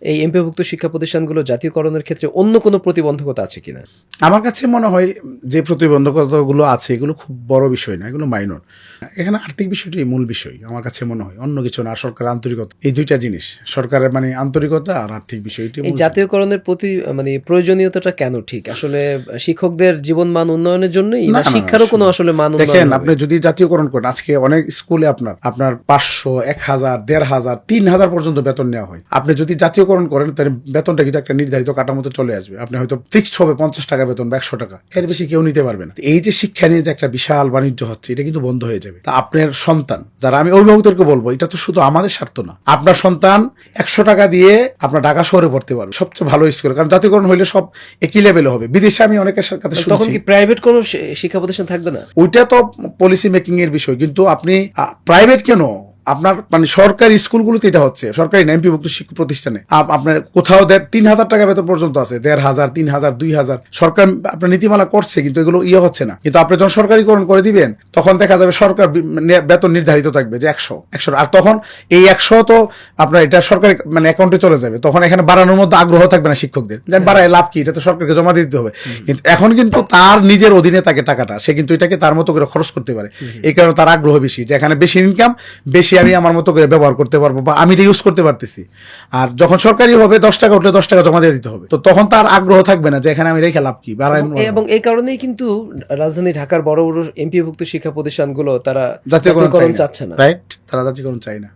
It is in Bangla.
এই এমপিওভুক্ত শিক্ষা প্রতিষ্ঠানগুলো জাতীয়করণের ক্ষেত্রে অন্য কোনো প্রতিবন্ধকতা আছে কিনা? আমার কাছে মনে হয় যে প্রতিবন্ধকতাগুলো আছে এগুলো খুব বড় বিষয় না, এগুলো মাইনর। এখানে আর্থিক বিষয়টাই মূল বিষয় আমার কাছে মনে হয়, অন্য কিছু না। সরকারের আন্তরিকতা, এই দুইটা জিনিস, সরকারের মানে আন্তরিকতা আর আর্থিক বিষয়টি। এই জাতীয়করণের প্রতি মানে প্রয়োজনীয়তাটা কেন ঠিক? আসলে শিক্ষকদের জীবন মান উন্নয়নের জন্যই, না শিক্ষারও কোনো আসলে মান উন্নয়ন? দেখেন, আপনি যদি জাতীয়করণ করেন, আজকে অনেক স্কুলে আপনার 500, 1000, 1500, 3000 পর্যন্ত বেতন নেওয়া হয়। আপনি যদি জাতীয়করণ করেন তাহলে বেতনটা কিন্তু একটা নির্ধারিত কাঠামোতে চলে আসবে। আপনি হয়তো ফিক্সড হবে 50 টাকা বেতন বা 100 টাকা, এর বেশি কেউ নিতে পারবে না। এই যে শিক্ষা নিয়ে যে একটা বিশাল বাণিজ্য হচ্ছে, এটা কিন্তু বন্ধ হয়ে যাবে। তা আপনার সন্তান, যারা, আমি অভিভাবকদেরকে বলবো, এটা তো শুধু আমাদের স্বার্থ না, আপনার সন্তান 100 টাকা দিয়ে আপনার ঢাকা শহরে পড়তে পারবে সবচেয়ে ভালো স্কুলে, কারণ জাতীয়করণ হইলে সব একই লেভেলে হবে। বিদেশে আমি অনেকের কাছে তখন শুনছি, কি প্রাইভেট কোনো শিক্ষা প্রতিষ্ঠান থাকবে না? ওইটা তো পলিসি মেকিং এর বিষয়, কিন্তু আপনি প্রাইভেট কেন, আপনার মানে সরকারি স্কুলগুলোতে এটা হচ্ছে, সরকারি না এমপিভুক্ত শিক্ষা প্রতিষ্ঠানে আপনার কোথাও 3000 টাকা বেতন পর্যন্ত আছে, 1500, 3000, 2000। সরকার আপনার নীতিমালা করছে, কিন্তু এগুলো হচ্ছে না। কিন্তু আপনি যখন সরকারিকরণ করে দিবেন, তখন দেখা যাবে সরকার বেতন নির্ধারিত থাকবে যে 100, আর তখন এই 100 তো আপনার এটা সরকারি মানে অ্যাকাউন্টে চলে যাবে। তখন এখানে বাড়ানোর মধ্যে আগ্রহ থাকবে না শিক্ষকদের, বাড়ায় লাভ কি, এটা তো সরকারকে জমা দিতে হবে। কিন্তু এখন কিন্তু তার নিজের অধীনে থাকে টাকাটা, সে কিন্তু এটাকে তার মতো করে খরচ করতে পারে। এই কারণে তার আগ্রহ বেশি, যে এখানে বেশি ইনকাম, বেশি আমি আমার মতো করে ব্যবহার করতে পারবো, বা আমি এটা ইউজ করতে পারতেছি। আর যখন সরকারি হবে 10 টাকা উঠলে 10 টাকা জমা দিয়ে দিতে হবে, তো তখন তার আগ্রহ থাকবে না যে এখানে আমি রেখে লাভ কি। এবং এই কারণেই কিন্তু রাজধানী ঢাকার বড় বড় এমপিওভুক্ত শিক্ষা প্রতিষ্ঠানগুলো তারা জাতীয়করণ জাতীয়করণ চাচ্ছে না। রাইট, তারা জাতীয়করণ চায় না।